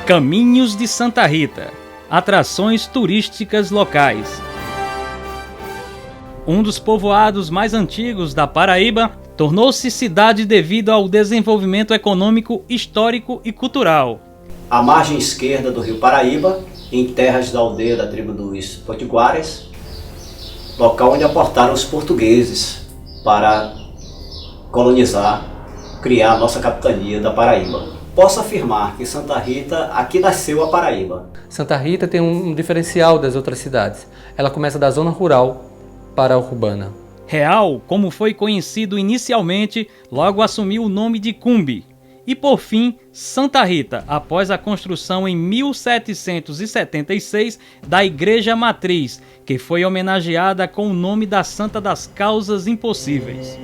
Caminhos de Santa Rita, atrações turísticas locais. Um dos povoados mais antigos da Paraíba, tornou-se cidade devido ao desenvolvimento econômico, histórico e cultural. À margem esquerda do rio Paraíba, em terras da aldeia da tribo dos Potiguares, local onde aportaram os portugueses para colonizar, criar a nossa capitania da Paraíba. Posso afirmar que Santa Rita, aqui nasceu a Paraíba. Santa Rita tem um diferencial das outras cidades. Ela começa da zona rural para a urbana. Real, como foi conhecido inicialmente, logo assumiu o nome de Cumbe. E por fim, Santa Rita, após a construção em 1776 da Igreja Matriz, que foi homenageada com o nome da Santa das Causas Impossíveis.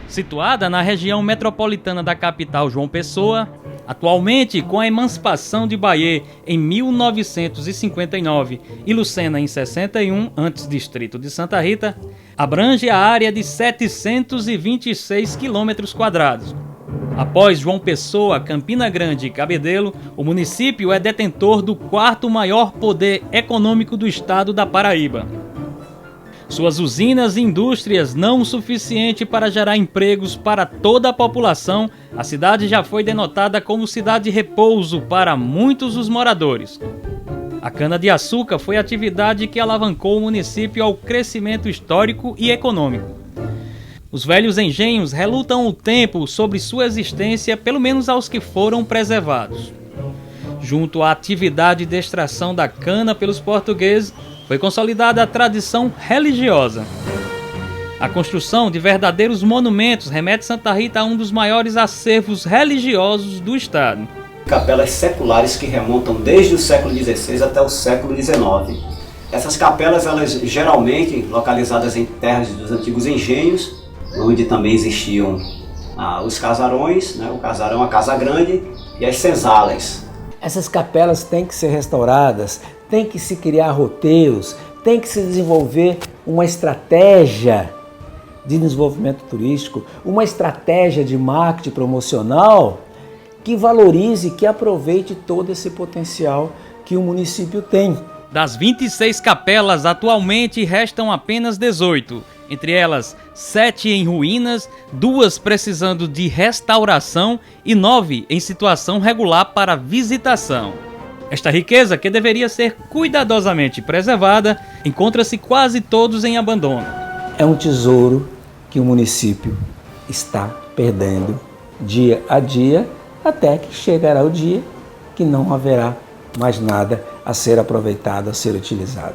Situada na região metropolitana da capital João Pessoa, atualmente com a emancipação de Bahia em 1959 e Lucena em 61, antes distrito de Santa Rita, abrange a área de 726 km². Após João Pessoa, Campina Grande e Cabedelo, o município é detentor do quarto maior poder econômico do estado da Paraíba. Suas usinas e indústrias não o suficiente para gerar empregos para toda a população, a cidade já foi denotada como cidade de repouso para muitos dos moradores. A cana-de-açúcar foi a atividade que alavancou o município ao crescimento histórico e econômico. Os velhos engenhos relutam o tempo sobre sua existência, pelo menos aos que foram preservados. Junto à atividade de extração da cana pelos portugueses, foi consolidada a tradição religiosa. A construção de verdadeiros monumentos remete Santa Rita a um dos maiores acervos religiosos do estado. Capelas seculares que remontam desde o século XVI até o século XIX. Essas capelas, elas geralmente localizadas em terras dos antigos engenhos, onde também existiam os casarões, né, o casarão, a casa grande e as senzalas. Essas capelas têm que ser restauradas, tem que se criar roteiros, tem que se desenvolver uma estratégia de desenvolvimento turístico, uma estratégia de marketing promocional que valorize, que aproveite todo esse potencial que o município tem. Das 26 capelas, atualmente restam apenas 18. Entre elas, 7 em ruínas, 2 precisando de restauração e 9 em situação regular para visitação. Esta riqueza, que deveria ser cuidadosamente preservada, encontra-se quase todos em abandono. É um tesouro que o município está perdendo dia a dia, até que chegará o dia que não haverá mais nada a ser aproveitado, a ser utilizado.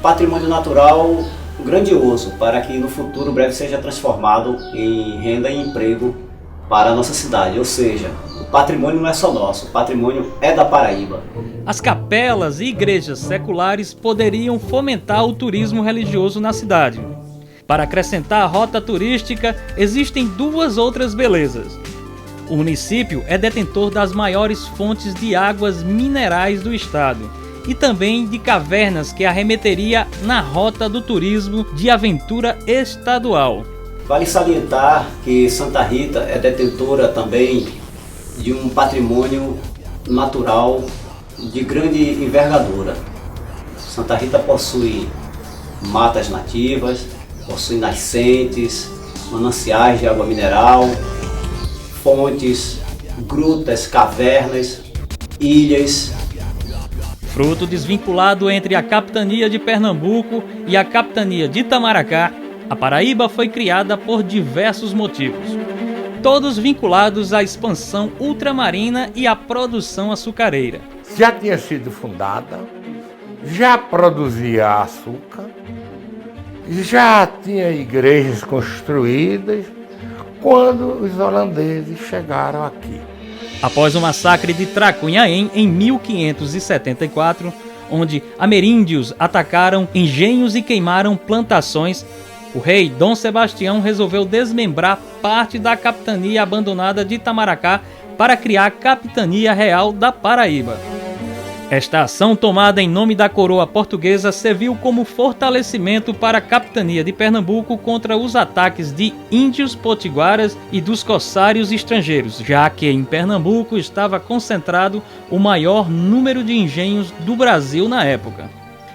Patrimônio natural grandioso, para que no futuro breve seja transformado em renda e emprego para a nossa cidade. Ou seja, o patrimônio não é só nosso, o patrimônio é da Paraíba. As capelas e igrejas seculares poderiam fomentar o turismo religioso na cidade. Para acrescentar a rota turística, existem 2 outras belezas. O município é detentor das maiores fontes de águas minerais do estado e também de cavernas que arremeteria na rota do turismo de aventura estadual. Vale salientar que Santa Rita é detentora também de um patrimônio natural de grande envergadura. Santa Rita possui matas nativas, possui nascentes, mananciais de água mineral, fontes, grutas, cavernas, ilhas. Fruto desvinculado entre a capitania de Pernambuco e a capitania de Itamaracá, a Paraíba foi criada por diversos motivos, todos vinculados à expansão ultramarina e à produção açucareira. Já tinha sido fundada, já produzia açúcar, já tinha igrejas construídas quando os holandeses chegaram aqui. Após o massacre de Tracunhaém em 1574, onde ameríndios atacaram engenhos e queimaram plantações, o rei Dom Sebastião resolveu desmembrar parte da capitania abandonada de Itamaracá para criar a Capitania Real da Paraíba. Esta ação, tomada em nome da coroa portuguesa, serviu como fortalecimento para a capitania de Pernambuco contra os ataques de índios potiguaras e dos corsários estrangeiros, já que em Pernambuco estava concentrado o maior número de engenhos do Brasil na época.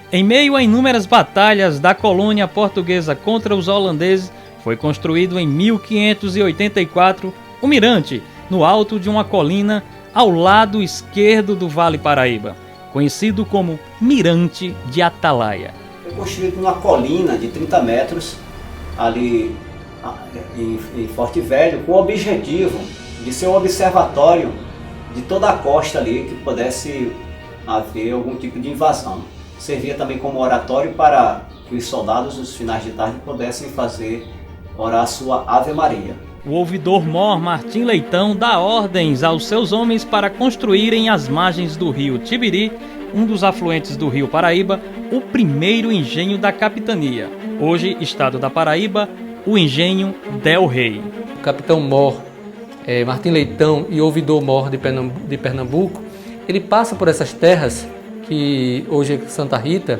Em meio a inúmeras batalhas da colônia portuguesa contra os holandeses, foi construído em 1584 o Mirante, no alto de uma colina ao lado esquerdo do Vale Paraíba, conhecido como Mirante de Atalaia. Foi construído numa colina de 30 metros, ali em Forte Velho, com o objetivo de ser um observatório de toda a costa ali, que pudesse haver algum tipo de invasão. Servia também como oratório para que os soldados, nos finais de tarde, pudessem orar a sua Ave Maria. O ouvidor-mor Martim Leitão dá ordens aos seus homens para construírem às margens do rio Tibiri, um dos afluentes do rio Paraíba, o primeiro engenho da capitania. Hoje, estado da Paraíba, o engenho Del Rey. O capitão Mor, Martim Leitão e ouvidor-mor de Pernambuco, ele passa por essas terras, que hoje é Santa Rita,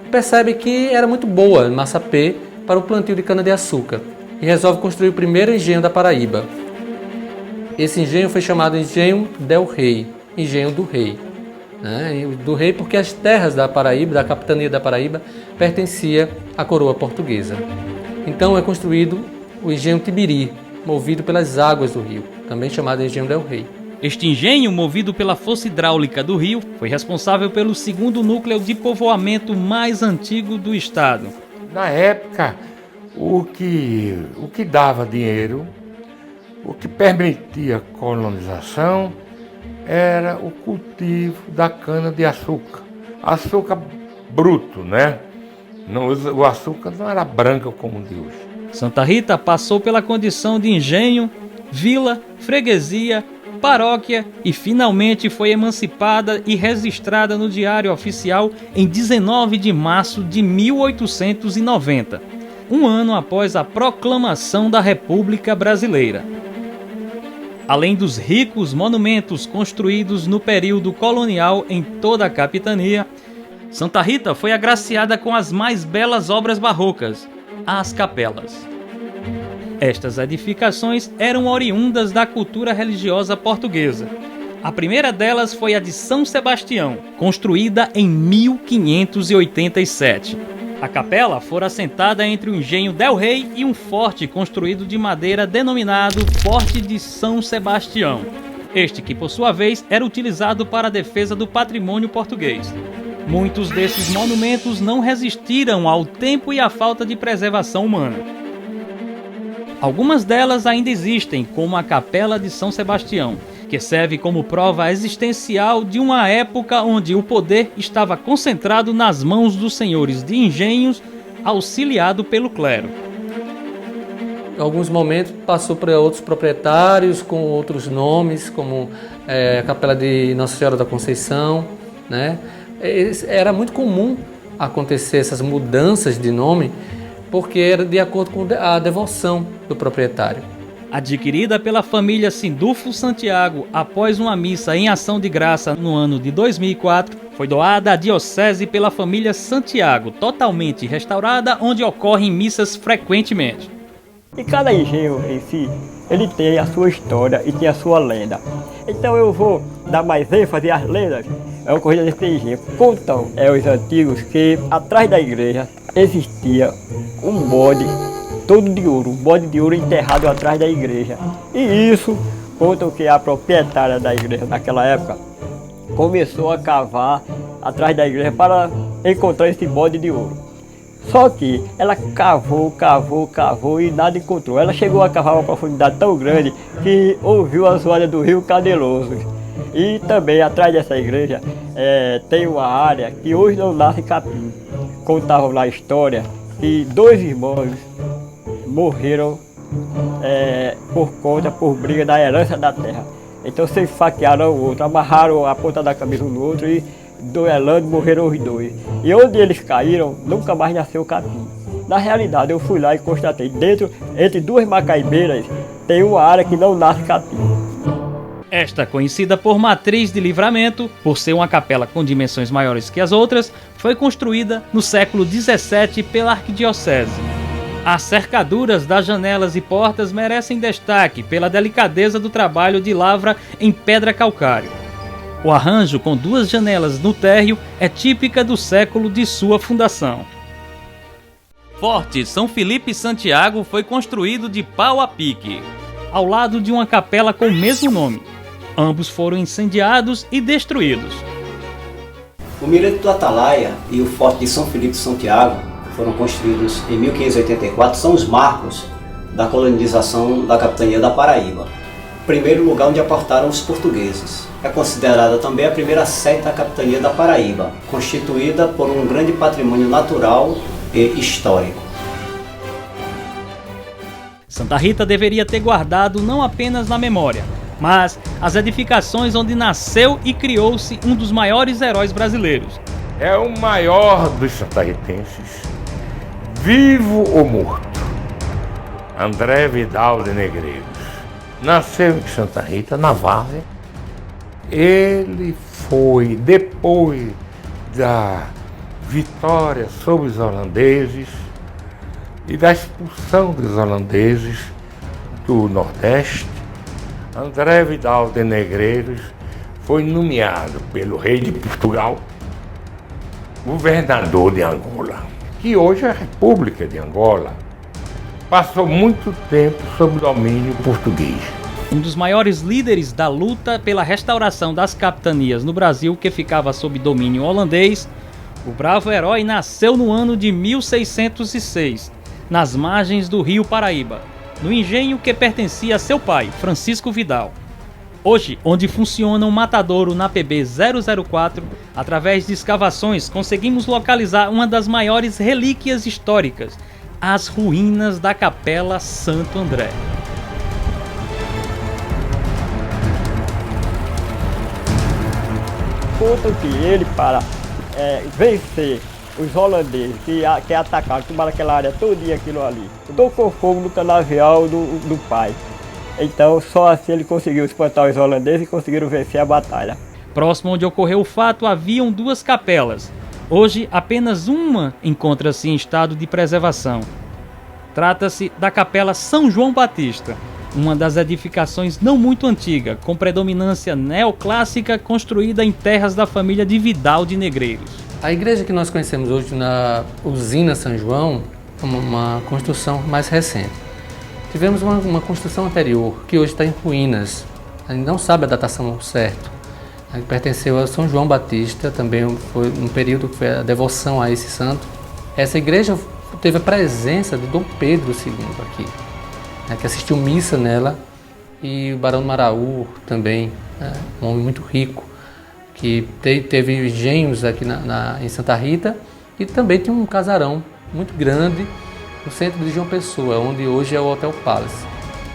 percebe que era muito boa, Massapê, para o plantio de cana-de-açúcar, e resolve construir o primeiro engenho da Paraíba. Esse engenho foi chamado Engenho Del Rey, Engenho do Rei. Do rei porque as terras da Paraíba, da capitania da Paraíba, pertencia à coroa portuguesa. Então é construído o Engenho Tibiri, movido pelas águas do rio, também chamado Engenho Del Rey. Este engenho, movido pela força hidráulica do rio, foi responsável pelo segundo núcleo de povoamento mais antigo do estado. Na época, o que dava dinheiro, o que permitia a colonização, era o cultivo da cana-de-açúcar. Açúcar bruto, né? O açúcar não era branco como o de hoje. Santa Rita passou pela condição de engenho, vila, freguesia, paróquia e finalmente foi emancipada e registrada no Diário Oficial em 19 de março de 1890, um ano após a proclamação da República Brasileira. Além dos ricos monumentos construídos no período colonial em toda a capitania, Santa Rita foi agraciada com as mais belas obras barrocas, as capelas. Estas edificações eram oriundas da cultura religiosa portuguesa. A primeira delas foi a de São Sebastião, construída em 1587. A capela fora assentada entre o engenho Del Rey e um forte construído de madeira denominado Forte de São Sebastião. Este que, por sua vez, era utilizado para a defesa do patrimônio português. Muitos desses monumentos não resistiram ao tempo e à falta de preservação humana. Algumas delas ainda existem, como a Capela de São Sebastião, que serve como prova existencial de uma época onde o poder estava concentrado nas mãos dos senhores de engenhos, auxiliado pelo clero. Em alguns momentos passou para outros proprietários com outros nomes, como a Capela de Nossa Senhora da Conceição, né? Era muito comum acontecer essas mudanças de nome, porque era de acordo com a devoção do proprietário. Adquirida pela família Sindulfo Santiago após uma missa em ação de graça no ano de 2004, foi doada à diocese pela família Santiago, totalmente restaurada, onde ocorrem missas frequentemente. E cada engenho em si, ele tem a sua história e tem a sua lenda. Então eu vou dar mais ênfase às lendas. É uma corrida desse engenho. Contam os antigos que atrás da igreja existia um bode todo de ouro, um bode de ouro enterrado atrás da igreja. E isso, contam que a proprietária da igreja naquela época começou a cavar atrás da igreja para encontrar esse bode de ouro. Só que ela cavou e nada encontrou. Ela chegou a cavar uma profundidade tão grande que ouviu a zoada do rio Cadeloso. E também atrás dessa igreja tem uma área que hoje não nasce capim. Contavam na história que 2 irmãos morreram por briga da herança da terra. Então se esfaquearam o outro, amarraram a ponta da camisa um no outro e duelando morreram os 2. E onde eles caíram, nunca mais nasceu capim. Na realidade, eu fui lá e constatei, entre 2 macaibeiras, tem uma área que não nasce capim. Esta, conhecida por Matriz de Livramento, por ser uma capela com dimensões maiores que as outras, foi construída no século XVII pela arquidiocese. As cercaduras das janelas e portas merecem destaque pela delicadeza do trabalho de lavra em pedra calcário. O arranjo com 2 janelas no térreo é típica do século de sua fundação. Forte São Felipe Santiago foi construído de pau a pique, ao lado de uma capela com o mesmo nome. Ambos foram incendiados e destruídos. O Mirete do Atalaia e o Forte de São Felipe Santiago foram construídos em 1584, são os marcos da colonização da capitania da Paraíba. Primeiro lugar onde aportaram os portugueses. É considerada também a primeira sede da capitania da Paraíba, constituída por um grande patrimônio natural e histórico. Santa Rita deveria ter guardado não apenas na memória, mas as edificações onde nasceu e criou-se um dos maiores heróis brasileiros. É o maior dos santarritenses, vivo ou morto, André Vidal de Negreiros. Nasceu em Santa Rita, na Várzea. Ele foi, depois da vitória sobre os holandeses e da expulsão dos holandeses do Nordeste, André Vidal de Negreiros foi nomeado pelo rei de Portugal governador de Angola, que hoje é a República de Angola. Passou muito tempo sob domínio português. Um dos maiores líderes da luta pela restauração das capitanias no Brasil, que ficava sob domínio holandês, o bravo herói nasceu no ano de 1606, nas margens do rio Paraíba, no engenho que pertencia a seu pai, Francisco Vidal. Hoje, onde funciona um matadouro na PB 004, através de escavações conseguimos localizar uma das maiores relíquias históricas, as ruínas da Capela Santo André. Contam que ele, para vencer os holandeses que atacaram, tomaram aquela área todinha, aquilo ali, tocou fogo no canavial do pai. Então só assim ele conseguiu espantar os holandeses e conseguiram vencer a batalha. Próximo onde ocorreu o fato haviam 2 capelas. Hoje apenas uma encontra-se em estado de preservação. Trata-se da Capela São João Batista, uma das edificações não muito antiga, com predominância neoclássica, construída em terras da família de Vidal de Negreiros. A igreja que nós conhecemos hoje na usina São João é uma construção mais recente. Tivemos uma construção anterior, que hoje está em ruínas. A gente não sabe a datação certa. Pertenceu a São João Batista, também foi um período que foi a devoção a esse santo. Essa igreja teve a presença de Dom Pedro II aqui, que assistiu missa nela, e o Barão do Maraú também, um homem muito rico, que teve engenhos aqui em Santa Rita, e também tinha um casarão muito grande no centro de João Pessoa, onde hoje é o Hotel Palace.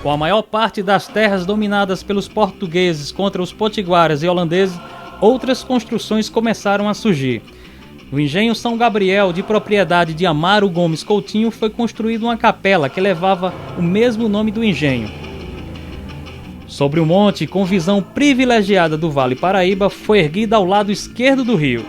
Com a maior parte das terras dominadas pelos portugueses contra os potiguaras e holandeses, outras construções começaram a surgir. No engenho São Gabriel, de propriedade de Amaro Gomes Coutinho, foi construída uma capela que levava o mesmo nome do engenho. Sobre o monte, com visão privilegiada do Vale Paraíba, foi erguida ao lado esquerdo do rio.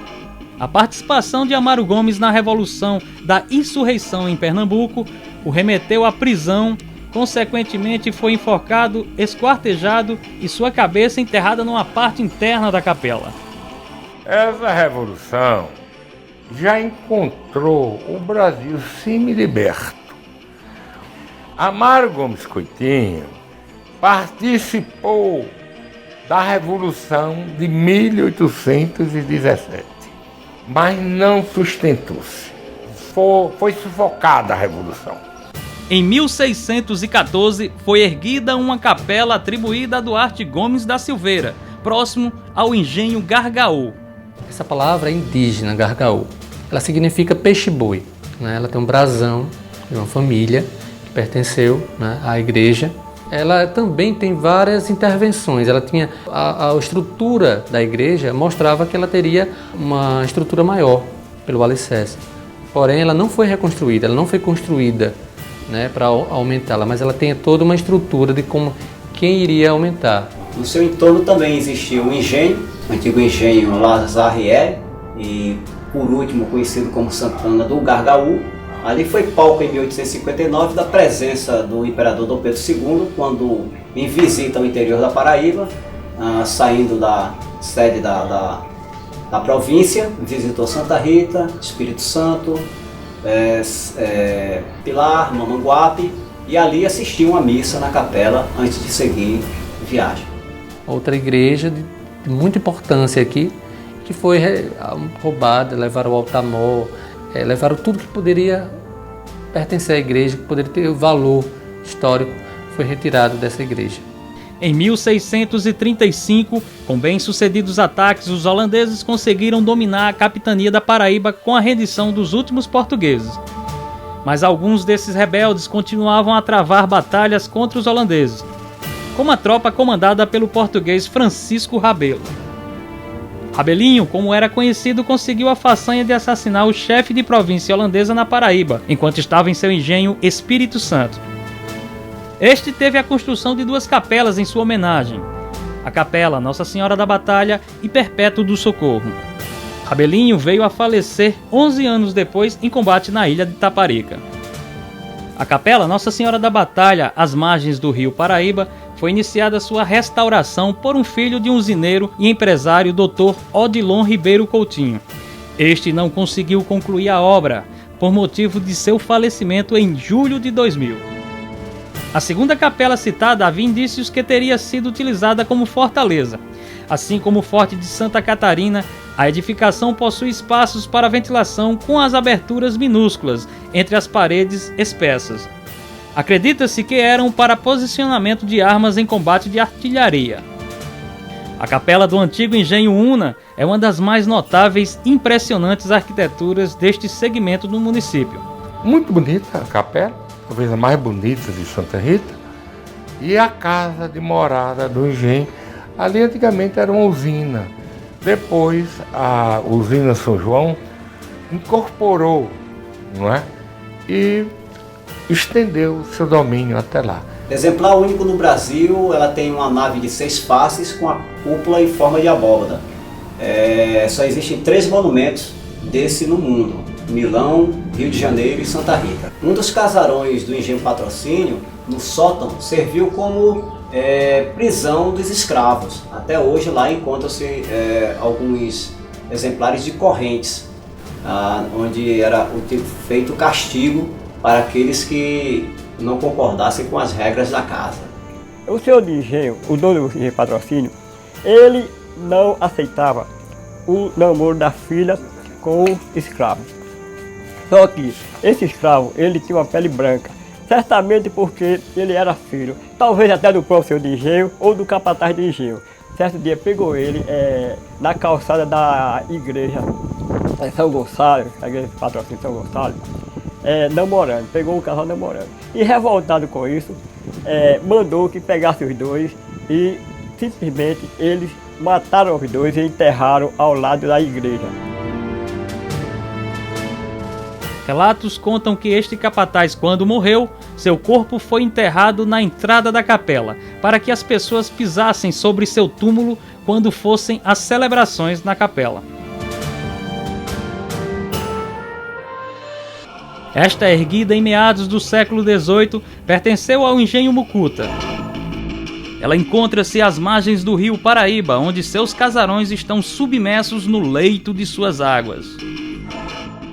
A participação de Amaro Gomes na Revolução da Insurreição em Pernambuco o remeteu à prisão, consequentemente foi enforcado, esquartejado e sua cabeça enterrada numa parte interna da capela. Essa revolução já encontrou o Brasil semi-liberto. Amaro Gomes Coutinho participou da Revolução de 1817. Mas não sustentou-se. Foi sufocada a Revolução. Em 1614, foi erguida uma capela atribuída a Duarte Gomes da Silveira, próximo ao engenho Gargaú. Essa palavra é indígena, Gargaú. Ela significa peixe-boi. Ela tem um brasão de uma família que pertenceu à igreja. Ela também tem várias intervenções. Ela tinha a estrutura da igreja mostrava que ela teria uma estrutura maior pelo alicerce. Porém, ela não foi reconstruída, ela não foi construída para aumentá-la, mas ela tem toda uma estrutura de como quem iria aumentar. No seu entorno também existia um engenho, o antigo engenho Lazarié, e por último conhecido como Santana do Gargaú. Ali foi palco em 1859 da presença do imperador Dom Pedro II, quando em visita ao interior da Paraíba, saindo da sede da província, visitou Santa Rita, Espírito Santo, Pilar, Mamanguape, e ali assistiu uma missa na capela antes de seguir viagem. Outra igreja de muita importância aqui, que foi roubada, levaram o altar-mor, levaram tudo que poderia pertencer à igreja, que poderia ter valor histórico, foi retirado dessa igreja. Em 1635, com bem-sucedidos ataques, os holandeses conseguiram dominar a capitania da Paraíba com a rendição dos últimos portugueses. Mas alguns desses rebeldes continuavam a travar batalhas contra os holandeses, como a tropa comandada pelo português Francisco Rabelo. Rabelinho, como era conhecido, conseguiu a façanha de assassinar o chefe de província holandesa na Paraíba, enquanto estava em seu engenho Espírito Santo. Este teve a construção de 2 capelas em sua homenagem, a Capela Nossa Senhora da Batalha e Perpétuo do Socorro. Rabelinho veio a falecer 11 anos depois em combate na ilha de Taparica. A Capela Nossa Senhora da Batalha, às margens do rio Paraíba, foi iniciada sua restauração por um filho de um usineiro e empresário, Dr. Odilon Ribeiro Coutinho. Este não conseguiu concluir a obra, por motivo de seu falecimento em julho de 2000. A segunda capela citada havia indícios que teria sido utilizada como fortaleza. Assim como o Forte de Santa Catarina, a edificação possui espaços para ventilação com as aberturas minúsculas entre as paredes espessas. Acredita-se que eram para posicionamento de armas em combate de artilharia. A capela do antigo engenho Una é uma das mais notáveis e impressionantes arquiteturas deste segmento do município. Muito bonita a capela, talvez a mais bonita de Santa Rita, e a casa de morada do engenho. Ali antigamente era uma usina. Depois a usina São João incorporou, não é? E estendeu seu domínio até lá. Exemplar único no Brasil, ela tem uma nave de 6 faces com a cúpula em forma de abóbada. Só existem 3 monumentos desse no mundo: Milão, Rio de Janeiro e Santa Rita. Um dos casarões do engenho Patrocínio, no sótão, serviu como prisão dos escravos. Até hoje lá encontram-se alguns exemplares de correntes, onde era feito castigo para aqueles que não concordassem com as regras da casa. O senhor de engenho, o dono do engenho Patrocínio, ele não aceitava o namoro da filha com o escravo. Só que esse escravo, ele tinha uma pele branca, certamente porque ele era filho, talvez até do próprio senhor de engenho ou do capataz de engenho. Certo dia pegou ele na calçada da igreja São Gonçalo, a igreja de Patrocínio São Gonçalo, namorando, pegou o casal namorando. E revoltado com isso, mandou que pegasse os dois e simplesmente eles mataram os dois e enterraram ao lado da igreja. Relatos contam que este capataz, quando morreu, seu corpo foi enterrado na entrada da capela, para que as pessoas pisassem sobre seu túmulo quando fossem às celebrações na capela. Esta, erguida em meados do século XVIII, pertenceu ao engenho Mucuta. Ela encontra-se às margens do rio Paraíba, onde seus casarões estão submersos no leito de suas águas.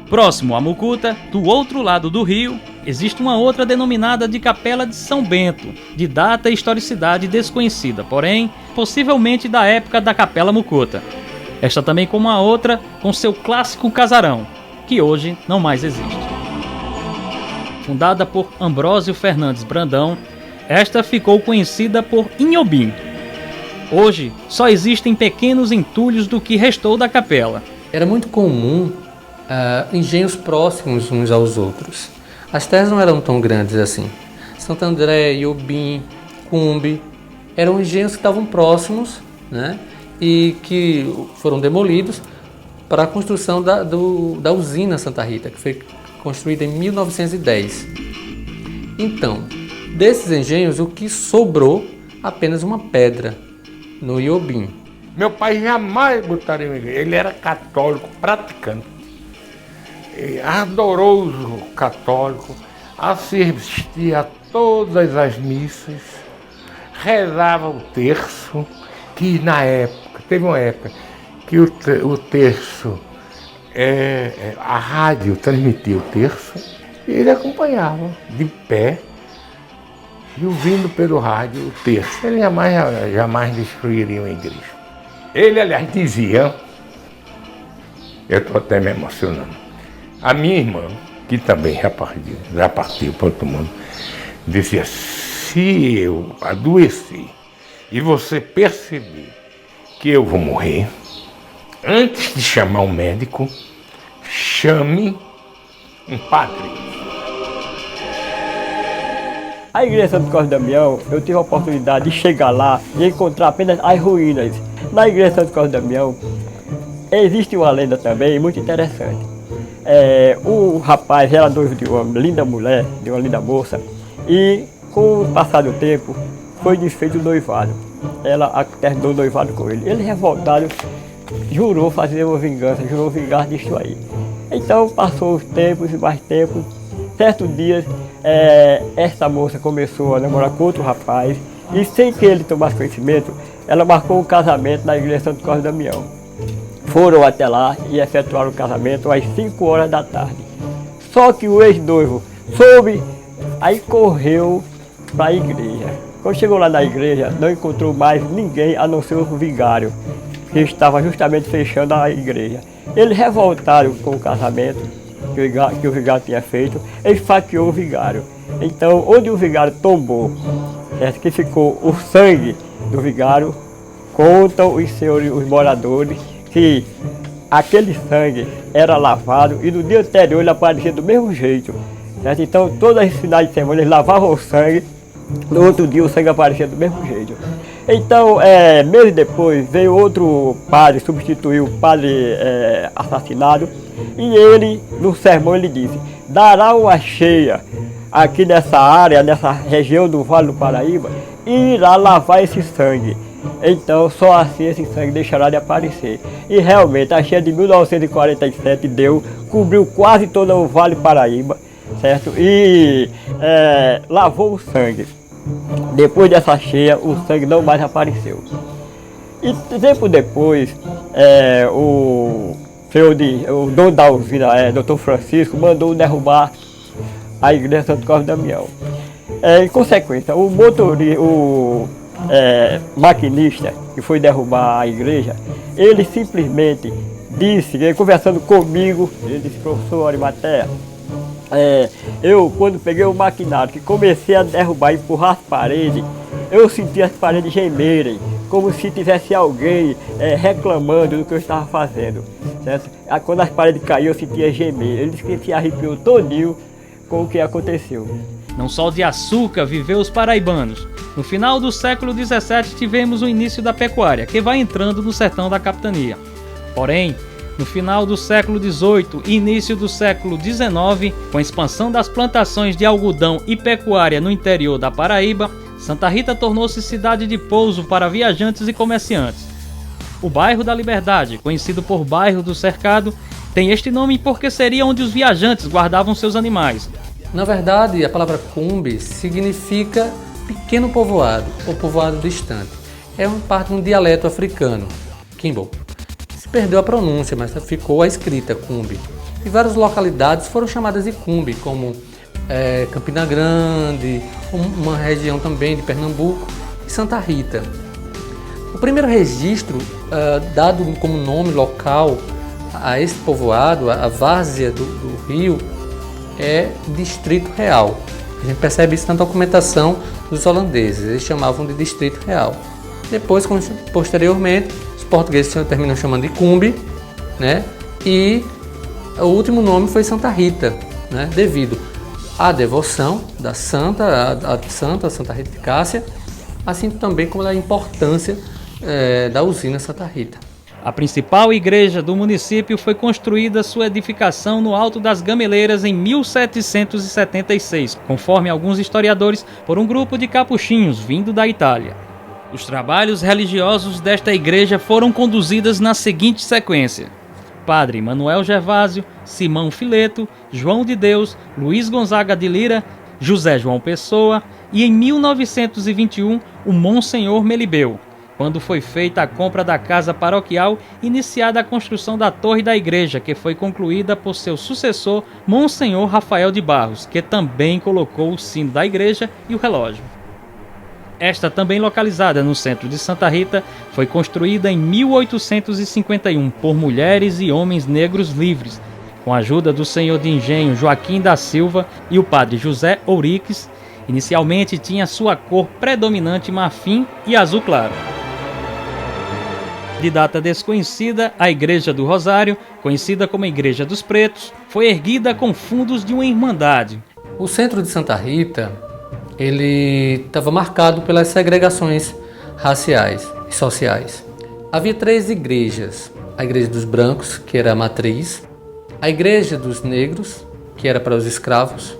Próximo a Mucuta, do outro lado do rio, existe uma outra denominada de Capela de São Bento, de data e historicidade desconhecida, porém, possivelmente da época da Capela Mucuta. Esta também como a outra, com seu clássico casarão, que hoje não mais existe. Fundada por Ambrósio Fernandes Brandão, esta ficou conhecida por Inhobim. Hoje, só existem pequenos entulhos do que restou da capela. Era muito comum engenhos próximos uns aos outros. As terras não eram tão grandes assim. Santo André, Iobim, Cumbe, eram engenhos que estavam próximos, né, e que foram demolidos para a construção da usina Santa Rita, que foi construída em 1910. Então, desses engenhos, o que sobrou apenas uma pedra, no Iobim. Meu pai jamais botaria uma igreja. Ele era católico praticante. Ardoroso católico, assistia a todas as missas, rezava o terço, que na época, teve uma época que o terço, a rádio transmitia o terço, e ele acompanhava de pé e ouvindo pelo rádio o terço. Ele jamais destruiria uma igreja. Ele, aliás, dizia, eu estou até me emocionando, a minha irmã, que também já partiu para outro mundo, dizia, se eu adoecer e você perceber que eu vou morrer, antes de chamar um médico, chame um padre. A igreja Santo Cosme Damião, eu tive a oportunidade de chegar lá e encontrar apenas as ruínas. Na igreja Santo Cosme Damião, existe uma lenda também muito interessante. O rapaz era noivo de uma linda mulher, de uma linda moça, e com o passar do tempo foi desfeito o noivado. Ela terminou o noivado com ele. Ele, revoltado, jurou fazer uma vingança, jurou vingar disso aí. Então passou os tempos e mais tempos. Certo dia, essa moça começou a namorar com outro rapaz e, sem que ele tomasse conhecimento, ela marcou um casamento na igreja Santo Cosme Damião. Foram até lá e efetuaram o casamento às 5 horas da tarde. Só que o ex-noivo soube, aí correu para a igreja. Quando chegou lá na igreja, não encontrou mais ninguém a não ser o vigário, que estava justamente fechando a igreja. Eles revoltaram com o casamento que o vigário tinha feito, ele esfaqueou o vigário. Então, onde o vigário tombou, que ficou o sangue do vigário, contam os moradores que aquele sangue era lavado e no dia anterior ele aparecia do mesmo jeito. Certo? Então, todas as finais de semana eles lavavam o sangue, no outro dia o sangue aparecia do mesmo jeito. Então, meses depois, veio outro padre, substituiu o padre assassinado, e ele, no sermão, ele disse, dará uma cheia aqui nessa área, nessa região do Vale do Paraíba, e irá lavar esse sangue. Então, só assim esse sangue deixará de aparecer. E realmente, a cheia de 1947 cobriu quase todo o Vale do Paraíba, certo? E lavou o sangue. Depois dessa cheia, o sangue não mais apareceu. E tempo depois, o dono da usina, Dr. Francisco, mandou derrubar a igreja Santo Cosme Damião. Em consequência, o maquinista que foi derrubar a igreja, ele simplesmente disse, conversando comigo, ele disse, professor Arimatea, eu, quando peguei o maquinário, que comecei a derrubar e empurrar as paredes, eu senti as paredes gemerem, como se tivesse alguém reclamando do que eu estava fazendo. Certo? Quando as paredes caíam, eu sentia gemer. Ele disse que se arrepiou todinho com o que aconteceu. Não só de açúcar viveu os paraibanos. No final do século XVII tivemos o início da pecuária, que vai entrando no sertão da capitania. Porém, no final do século XVIII e início do século XIX, com a expansão das plantações de algodão e pecuária no interior da Paraíba, Santa Rita tornou-se cidade de pouso para viajantes e comerciantes. O bairro da Liberdade, conhecido por bairro do Cercado, tem este nome porque seria onde os viajantes guardavam seus animais. Na verdade, a palavra Cumbe significa pequeno povoado ou povoado distante. É uma parte de um dialeto africano, Kimbo. Se perdeu a pronúncia, mas ficou a escrita Cumbe. E várias localidades foram chamadas de Cumbe, como Campina Grande, uma região também de Pernambuco e Santa Rita. O primeiro registro dado como nome local a esse povoado, a várzea do rio, é Distrito Real. A gente percebe isso na documentação dos holandeses, eles chamavam de Distrito Real. Depois, posteriormente, os portugueses terminam chamando de Cumbe, né? E o último nome foi Santa Rita, né? Devido à devoção da Santa Rita de Cássia, assim também como a importância da usina Santa Rita. A principal igreja do município foi construída sua edificação no Alto das Gameleiras em 1776, conforme alguns historiadores, por um grupo de capuchinhos vindo da Itália. Os trabalhos religiosos desta igreja foram conduzidos na seguinte sequência: Padre Manuel Gervásio, Simão Fileto, João de Deus, Luiz Gonzaga de Lira, José João Pessoa e, em 1921, o Monsenhor Melibeu, quando foi feita a compra da casa paroquial, iniciada a construção da torre da igreja, que foi concluída por seu sucessor, Monsenhor Rafael de Barros, que também colocou o sino da igreja e o relógio. Esta, também localizada no centro de Santa Rita, foi construída em 1851 por mulheres e homens negros livres, com a ajuda do senhor de engenho Joaquim da Silva e o padre José Ouriques. Inicialmente tinha sua cor predominante marfim e azul claro. De data desconhecida, a Igreja do Rosário, conhecida como Igreja dos Pretos, foi erguida com fundos de uma irmandade. O centro de Santa Rita, ele estava marcado pelas segregações raciais e sociais. Havia 3 igrejas: a Igreja dos Brancos, que era a matriz, a Igreja dos Negros, que era para os escravos,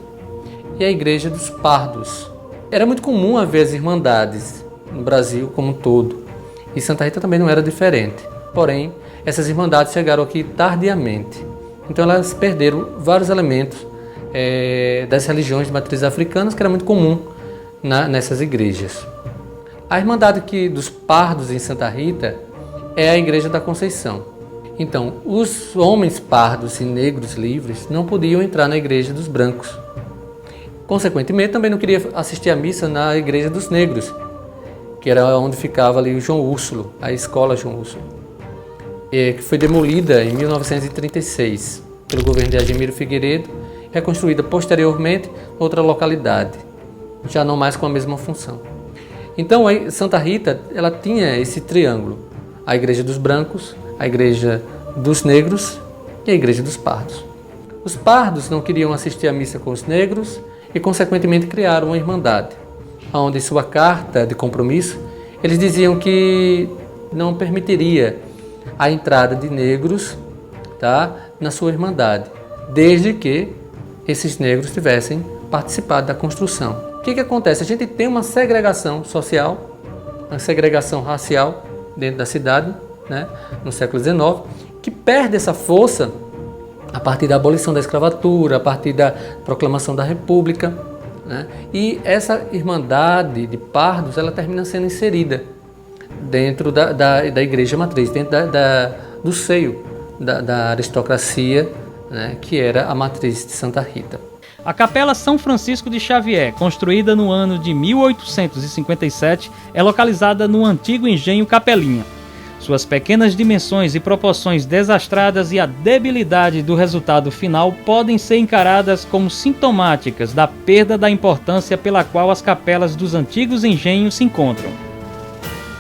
e a Igreja dos Pardos. Era muito comum haver as irmandades no Brasil como um todo, e Santa Rita também não era diferente. Porém, essas irmandades chegaram aqui tardiamente, então elas perderam vários elementos das religiões de matriz africanas, que era muito comum nessas igrejas. A Irmandade dos Pardos em Santa Rita é a Igreja da Conceição. Então, os homens pardos e negros livres não podiam entrar na Igreja dos Brancos. Consequentemente, também não queria assistir à missa na Igreja dos Negros, que era onde ficava ali o João Úrsulo, a escola João Úrsulo, que foi demolida em 1936 pelo governo de Ademiro Figueiredo, reconstruída posteriormente em outra localidade, já não mais com a mesma função. Então, Santa Rita, ela tinha esse triângulo: a Igreja dos Brancos, a Igreja dos Negros e a Igreja dos Pardos. Os pardos não queriam assistir à missa com os negros e, consequentemente, criaram uma irmandade, onde em sua carta de compromisso eles diziam que não permitiria a entrada de negros, na sua irmandade, desde que esses negros tivessem participado da construção. O que acontece? A gente tem uma segregação social, uma segregação racial dentro da cidade, no século XIX, que perde essa força a partir da abolição da escravatura, a partir da proclamação da República, e essa irmandade de pardos, ela termina sendo inserida dentro da igreja matriz, dentro do seio da aristocracia, que era a matriz de Santa Rita. A Capela São Francisco de Xavier, construída no ano de 1857, é localizada no antigo engenho Capelinha. Suas pequenas dimensões e proporções desastradas e a debilidade do resultado final podem ser encaradas como sintomáticas da perda da importância pela qual as capelas dos antigos engenhos se encontram.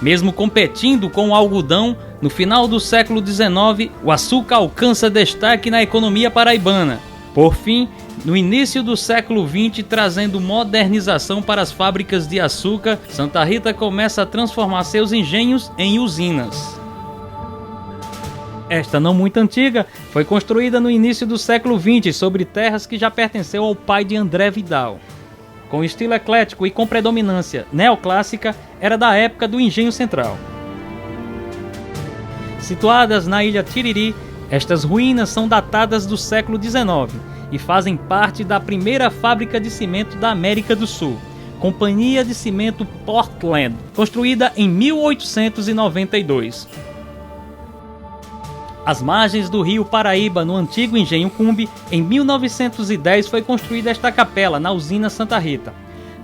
Mesmo competindo com o algodão, no final do século XIX, o açúcar alcança destaque na economia paraibana. Por fim, no início do século XX, trazendo modernização para as fábricas de açúcar, Santa Rita começa a transformar seus engenhos em usinas. Esta, não muito antiga, foi construída no início do século XX sobre terras que já pertenceu ao pai de André Vidal. Com estilo eclético e com predominância neoclássica, era da época do Engenho Central. Situadas na ilha Tiriri, estas ruínas são datadas do século XIX e fazem parte da primeira fábrica de cimento da América do Sul, Companhia de Cimento Portland, construída em 1892. Às margens do rio Paraíba, no antigo engenho Cumbe, em 1910 foi construída esta capela na usina Santa Rita.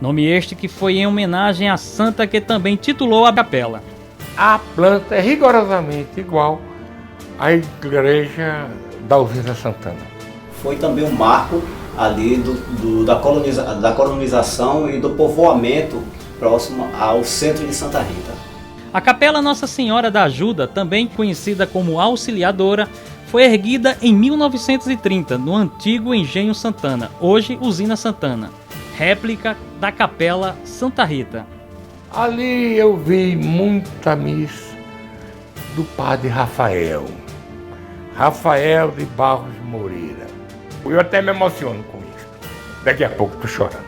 Nome este que foi em homenagem à santa que também titulou a capela. A planta é rigorosamente igual à igreja da usina Santana. Foi também um marco ali da colonização e do povoamento próximo ao centro de Santa Rita. A Capela Nossa Senhora da Ajuda, também conhecida como Auxiliadora, foi erguida em 1930 no antigo Engenho Santana, hoje Usina Santana, réplica da Capela Santa Rita. Ali eu vi muita missa do padre Rafael de Barros Moreira. Eu até me emociono com isso. Daqui a pouco estou chorando.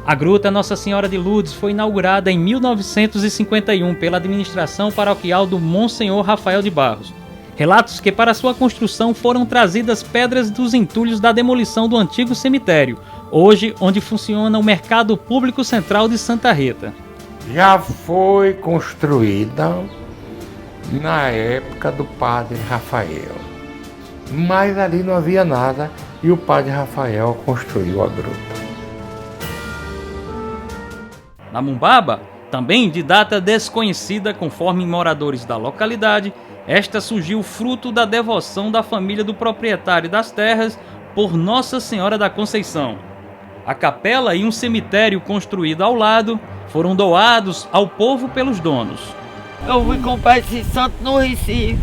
A Gruta Nossa Senhora de Lourdes foi inaugurada em 1951 pela administração paroquial do Monsenhor Rafael de Barros. Relatos que para sua construção foram trazidas pedras dos entulhos da demolição do antigo cemitério, hoje onde funciona o Mercado Público Central de Santa Rita. Já foi construída na época do Padre Rafael, mas ali não havia nada e o Padre Rafael construiu a gruta. Na Mumbaba, também de data desconhecida conforme moradores da localidade, esta surgiu fruto da devoção da família do proprietário das terras por Nossa Senhora da Conceição. A capela e um cemitério construído ao lado foram doados ao povo pelos donos. Eu fui comprar esse santo no Recife.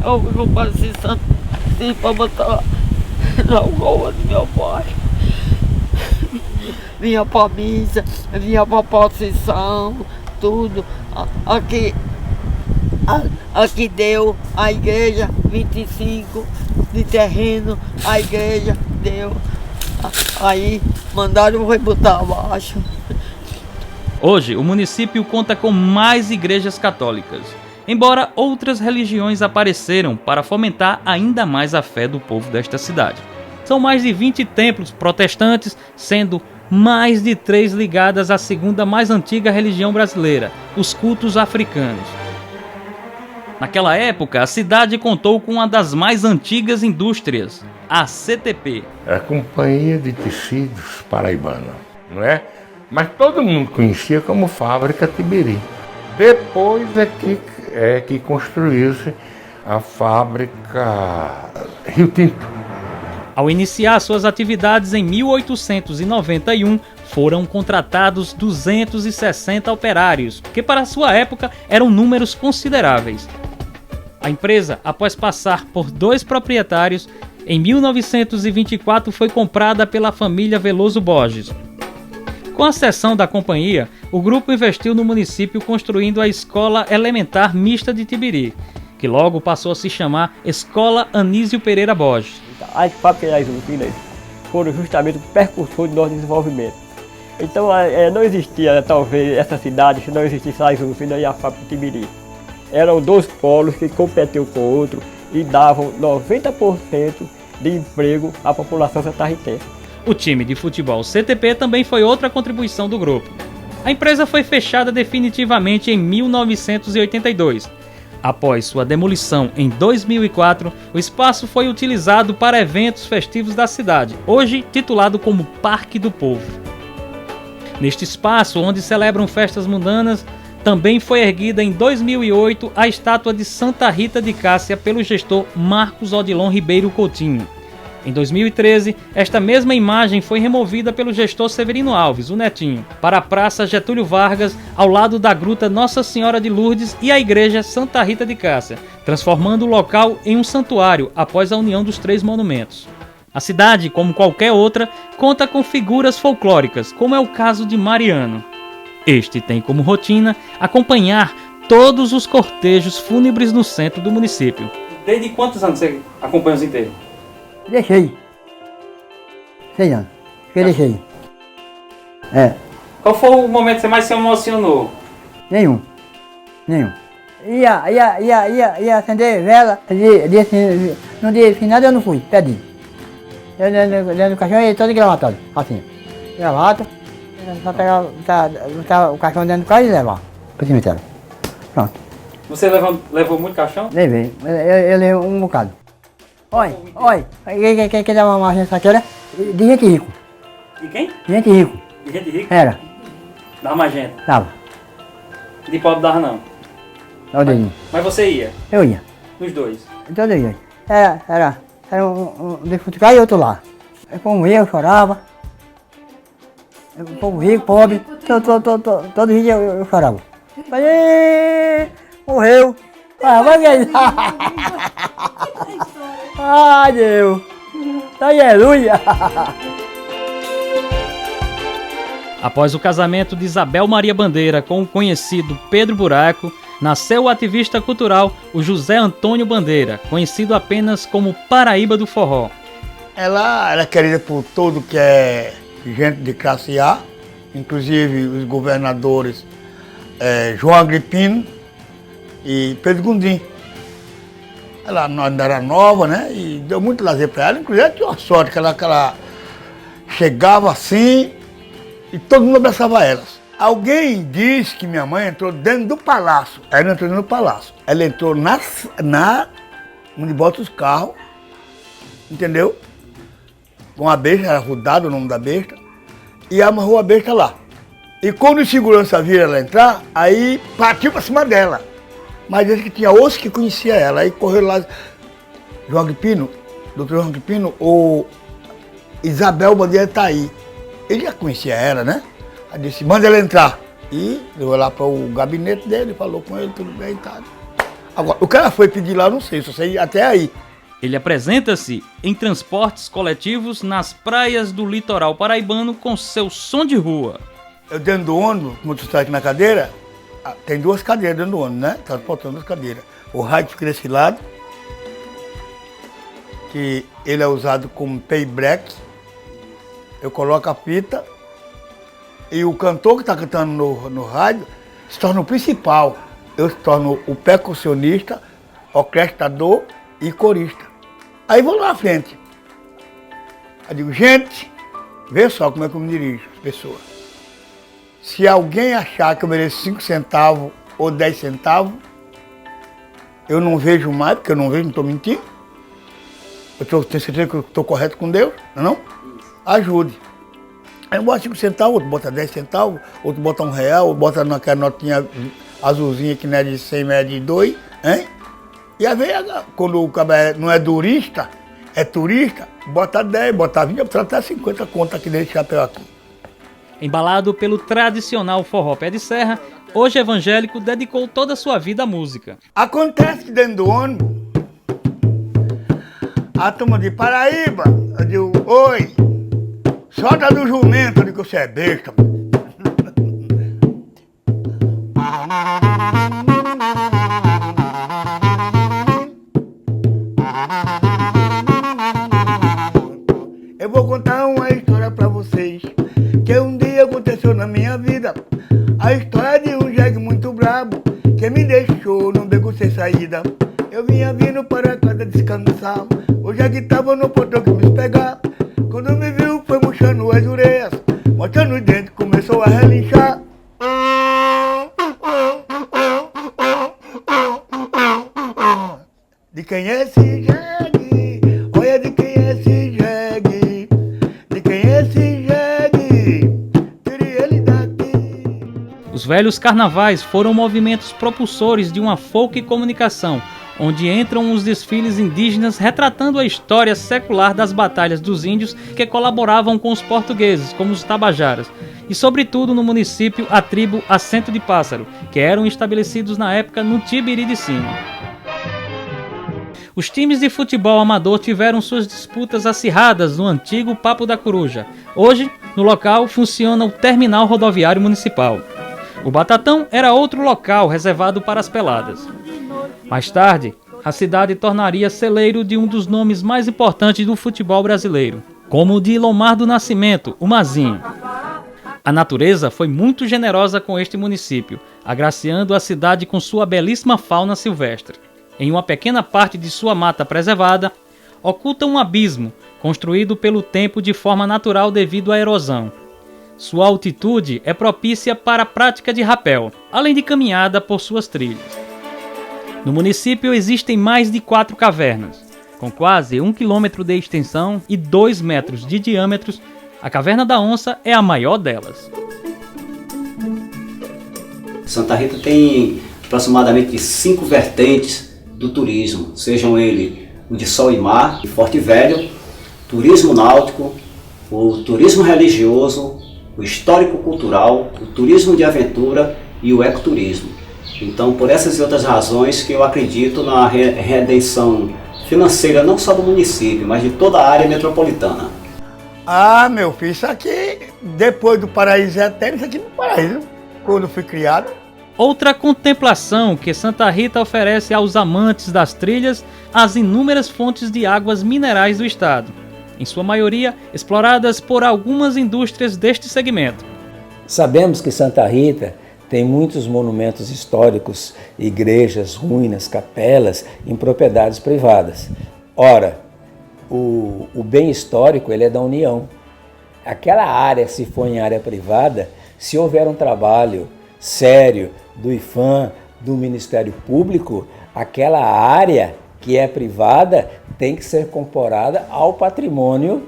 Eu fui comprar esse santo assim, para botar na algoa do meu pai. Vinha pra missa, vinha pra procissão, tudo. Aqui deu a igreja 25 de terreno, a igreja deu. Aí mandaram botar abaixo. Hoje, o município conta com mais igrejas católicas, embora outras religiões apareceram para fomentar ainda mais a fé do povo desta cidade. São mais de 20 templos protestantes, sendo mais de 3 ligadas à segunda mais antiga religião brasileira, os cultos africanos. Naquela época, a cidade contou com uma das mais antigas indústrias, a CTP. É a Companhia de Tecidos Paraibana, não é? Mas todo mundo conhecia como Fábrica Tibiri. Depois é que construiu-se a Fábrica Rio Tinto. Ao iniciar suas atividades em 1891, foram contratados 260 operários, que para sua época eram números consideráveis. A empresa, após passar por 2 proprietários, em 1924 foi comprada pela família Veloso Borges. Com a cessão da companhia, o grupo investiu no município construindo a Escola Elementar Mista de Tibiri, que logo passou a se chamar Escola Anísio Pereira Borges. As fábricas das usinas foram justamente o percursor do nosso desenvolvimento. Então não existia talvez essa cidade se não existisse as usinas e a fábrica de Tibiri. Eram 2 polos que competiam com o outro e davam 90% de emprego à população santarritense. O time de futebol CTP também foi outra contribuição do grupo. A empresa foi fechada definitivamente em 1982. Após sua demolição em 2004, o espaço foi utilizado para eventos festivos da cidade, hoje titulado como Parque do Povo. Neste espaço, onde celebram festas mundanas, também foi erguida em 2008 a estátua de Santa Rita de Cássia pelo gestor Marcos Odilon Ribeiro Coutinho. Em 2013, esta mesma imagem foi removida pelo gestor Severino Alves, o Netinho, para a Praça Getúlio Vargas, ao lado da Gruta Nossa Senhora de Lourdes e a Igreja Santa Rita de Cássia, transformando o local em um santuário após a união dos 3 monumentos. A cidade, como qualquer outra, conta com figuras folclóricas, como é o caso de Mariano. Este tem como rotina acompanhar todos os cortejos fúnebres no centro do município. Desde quantos anos você acompanha os enterros? Deixei. 6 anos. Que deixei. Qual foi o momento que você mais se emocionou? Nenhum. Ia acender vela. No dia final eu não fui, pedi. Eu dentro do caixão e todo engravatado. Assim. Gravata. Só pegar o caixão dentro do carro e levar pro cemitério. Pronto. Você levou muito caixão? Levei. Eu levei um bocado. Olha. Quem dava uma margem nessa aqui era de gente rico. De quem? De gente rico. De gente rica? Era. Dava mais gente? Dava. De pobre dava não? Dá o dedinho. Mas você ia? Eu ia. Nos 2? Então eu ia. Era um de Futicai e outro lá. O povo ia, eu chorava. O povo rico, pobre. Todo dia eu chorava. Falei, morreu. Vai aí. Ai, Deus. Aleluia. Após o casamento de Isabel Maria Bandeira com o conhecido Pedro Buraco, nasceu o ativista cultural o José Antônio Bandeira, conhecido apenas como Paraíba do Forró. Ela é querida por todo que é gente de classe A inclusive os governadores João Agripino e Pedro Gondim. Ela ainda era nova, né? E deu muito lazer para ela, inclusive ela tinha uma sorte que ela chegava assim e todo mundo abraçava elas. Alguém disse que minha mãe entrou dentro do palácio. Ela não entrou dentro do palácio. Ela entrou onde bota os carros, entendeu? Com a besta, era Rudado o nome da besta, e amarrou a besta lá. E quando os segurança viram ela entrar, aí partiu para cima dela. Mas disse que tinha outros que conhecia ela. Aí correu lá, João Agripino, doutor João Agripino, ou Isabel Bandeira tá aí. Ele já conhecia ela, né? Aí disse, manda ela entrar. E levou lá para o gabinete dele, falou com ele, tudo bem e tal. Agora, o que ela foi pedir lá, eu não sei, só sei até aí. Ele apresenta-se em transportes coletivos nas praias do litoral paraibano com seu som de rua. Eu dentro do ônibus, como tu está aqui na cadeira, tem duas cadeiras dentro do ônibus, né? Transportando duas cadeiras. O rádio fica desse lado, que ele é usado como payback. Eu coloco a fita e o cantor que está cantando no rádio se torna o principal. Eu se torno o percussionista, orquestrador e corista. Aí vou lá na frente. Aí digo, gente, vê só como é que eu me dirijo as pessoas. Se alguém achar que eu mereço 5 centavos ou 10 centavos, eu não vejo mais, porque eu não vejo, não estou mentindo. Eu tenho certeza que eu estou correto com Deus, não? Ajude. Aí eu boto 5 centavos, outro bota 10 centavos, outro bota R$1, outro bota naquela notinha azulzinha que não é de 100, mas é de 2, hein? E às vezes, quando o cara não é durista, é turista, bota 10, bota 20, bota até 50 conto aqui nesse chapéu aqui. Embalado pelo tradicional forró pé de serra, hoje evangélico dedicou toda a sua vida à música. Acontece que dentro do ônibus, a turma de Paraíba, eu digo, oi, solta do jumento, eu digo, você é besta. Eu vou contar uma história pra vocês, que um dia aconteceu na minha vida. A história de um jegue muito brabo, que me deixou num beco sem saída. Eu vinha vindo para casa descansar, o jegue tava no portão que me pegar. Quando me viu foi murchando as orelhas, mostrando os dentes, começou a relinchar. De quem é esse jegue? Olha de quem é esse jegue? De quem é esse jegue? Tire ele daqui. Os velhos carnavais foram movimentos propulsores de uma folk comunicação, onde entram os desfiles indígenas retratando a história secular das batalhas dos índios que colaboravam com os portugueses, como os tabajaras, e sobretudo no município a tribo Assento de Pássaro, que eram estabelecidos na época no Tibiri de Cima. Os times de futebol amador tiveram suas disputas acirradas no antigo Papo da Coruja. Hoje, no local, funciona o Terminal Rodoviário Municipal. O Batatão era outro local reservado para as peladas. Mais tarde, a cidade tornaria celeiro de um dos nomes mais importantes do futebol brasileiro, como o de Lomar do Nascimento, o Mazinho. A natureza foi muito generosa com este município, agraciando a cidade com sua belíssima fauna silvestre. Em uma pequena parte de sua mata preservada, oculta um abismo, construído pelo tempo de forma natural devido à erosão. Sua altitude é propícia para a prática de rapel, além de caminhada por suas trilhas. No município existem mais de 4 cavernas. Com quase 1 quilômetro de extensão e 2 metros de diâmetro, a Caverna da Onça é a maior delas. Santa Rita tem aproximadamente 5 vertentes do turismo, sejam ele o de sol e mar, Forte Velho, turismo náutico, o turismo religioso, o histórico-cultural, o turismo de aventura e o ecoturismo. Então, por essas e outras razões que eu acredito na redenção financeira não só do município, mas de toda a área metropolitana. Ah, meu filho, isso aqui, depois do paraíso eterno, isso aqui no paraíso, quando eu fui criado. Outra contemplação que Santa Rita oferece aos amantes das trilhas, as inúmeras fontes de águas minerais do estado, em sua maioria exploradas por algumas indústrias deste segmento. Sabemos que Santa Rita tem muitos monumentos históricos, igrejas, ruínas, capelas em propriedades privadas. Ora, o bem histórico ele é da União. Aquela área, se for em área privada, se houver um trabalho sério do IPHAN, do Ministério Público, aquela área que é privada tem que ser comparada ao patrimônio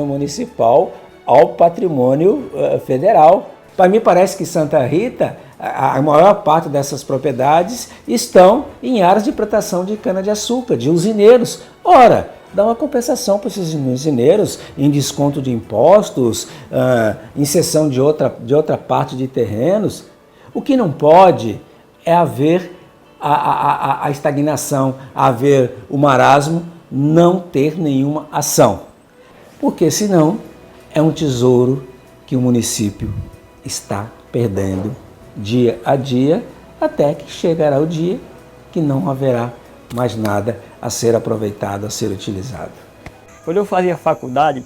municipal, ao patrimônio federal. Para mim parece que Santa Rita, a maior parte dessas propriedades estão em áreas de plantação de cana-de-açúcar, de usineiros. Ora, dá uma compensação para esses usineiros em desconto de impostos, em cessão de outra parte de terrenos. O que não pode é haver a estagnação, haver o marasmo, não ter nenhuma ação. Porque senão é um tesouro que o município está perdendo dia a dia, até que chegará o dia que não haverá mais nada a ser aproveitado, a ser utilizado. Quando eu fazia faculdade,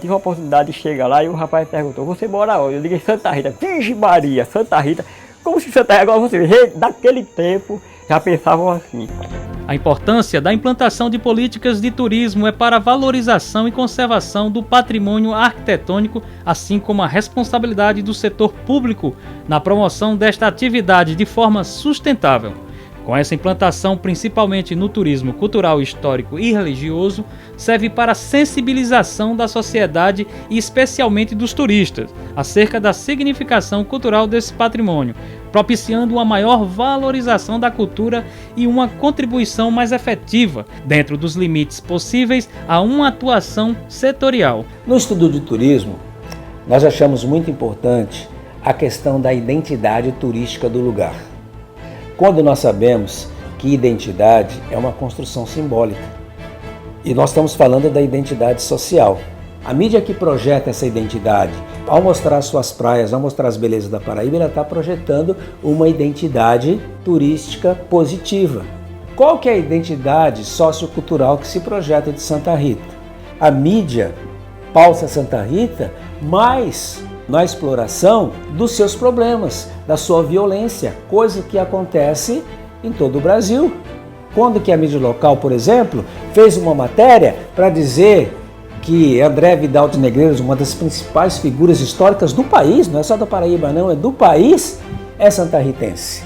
tive a oportunidade de chegar lá e o rapaz perguntou: você mora onde? Eu liguei Santa Rita. Vixe Maria, Santa Rita. Como se Santa Rita, agora você vê, daquele tempo já pensavam assim. A importância da implantação de políticas de turismo é para a valorização e conservação do patrimônio arquitetônico, assim como a responsabilidade do setor público na promoção desta atividade de forma sustentável. Com essa implantação, principalmente no turismo cultural, histórico e religioso, serve para a sensibilização da sociedade e especialmente dos turistas acerca da significação cultural desse patrimônio, propiciando uma maior valorização da cultura e uma contribuição mais efetiva, dentro dos limites possíveis, a uma atuação setorial. No estudo de turismo, nós achamos muito importante a questão da identidade turística do lugar. Quando nós sabemos que identidade é uma construção simbólica, e nós estamos falando da identidade social. A mídia que projeta essa identidade, ao mostrar suas praias, ao mostrar as belezas da Paraíba, ela está projetando uma identidade turística positiva. Qual que é a identidade sociocultural que se projeta de Santa Rita? A mídia pauta Santa Rita mais na exploração dos seus problemas, da sua violência, coisa que acontece em todo o Brasil. Quando que a mídia local, por exemplo, fez uma matéria para dizer que André Vidal de Negreiros, uma das principais figuras históricas do país, não é só da Paraíba não, é do país, é santarritense.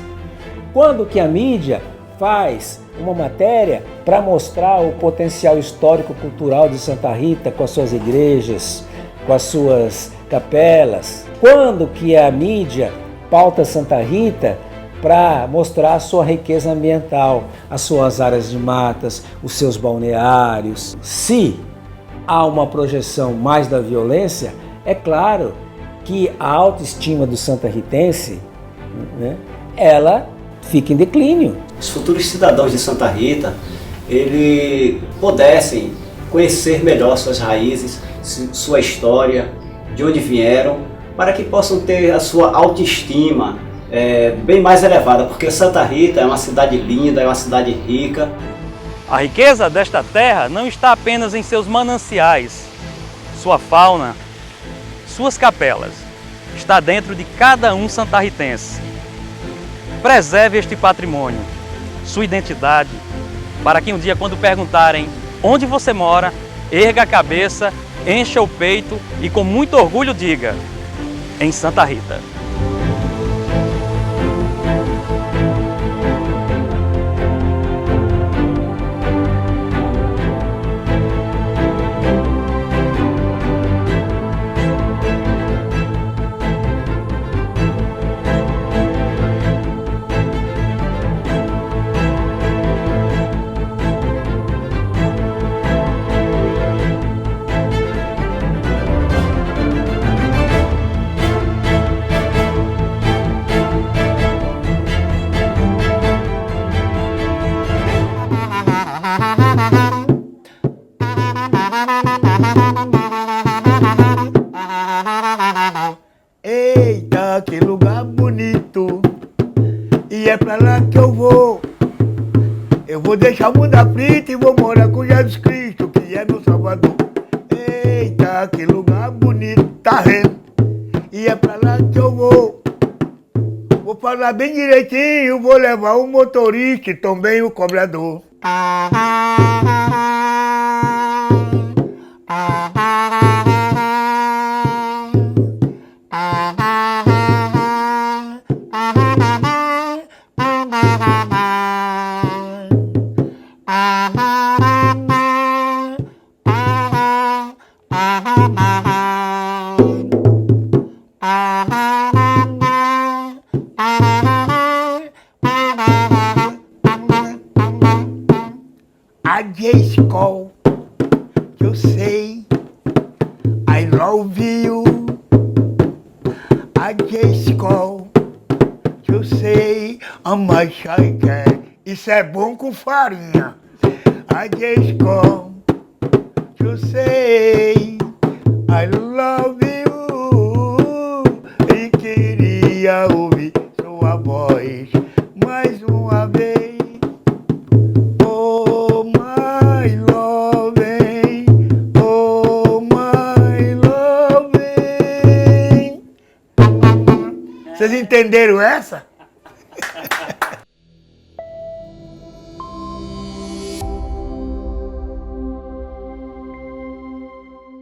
Quando que a mídia faz uma matéria para mostrar o potencial histórico-cultural de Santa Rita, com as suas igrejas, com as suas capelas? Quando que a mídia pauta Santa Rita para mostrar a sua riqueza ambiental, as suas áreas de matas, os seus balneários? Se há uma projeção mais da violência, é claro que a autoestima do santarritense, né, ela fica em declínio. Os futuros cidadãos de Santa Rita, eles pudessem conhecer melhor suas raízes, sua história, de onde vieram, para que possam ter a sua autoestima bem mais elevada, porque Santa Rita é uma cidade linda, é uma cidade rica. A riqueza desta terra não está apenas em seus mananciais, sua fauna, suas capelas. Está dentro de cada um santarritense. Preserve este patrimônio, sua identidade, para que um dia, quando perguntarem onde você mora, erga a cabeça, encha o peito e com muito orgulho diga: em Santa Rita. Eita, que lugar bonito, e é pra lá que eu vou. Eu vou deixar o mundo aflito e vou morar com Jesus Cristo, que é meu Salvador. Eita, que lugar bonito, tá vendo? Vou falar bem direitinho, vou levar o motorista e também o cobrador. I just call to say I love you. I just call to say I'm a shy cat. Isso é bom com farinha. I just call to say I love you. E queria ouvir sua voz mais uma vez. Vocês entenderam essa?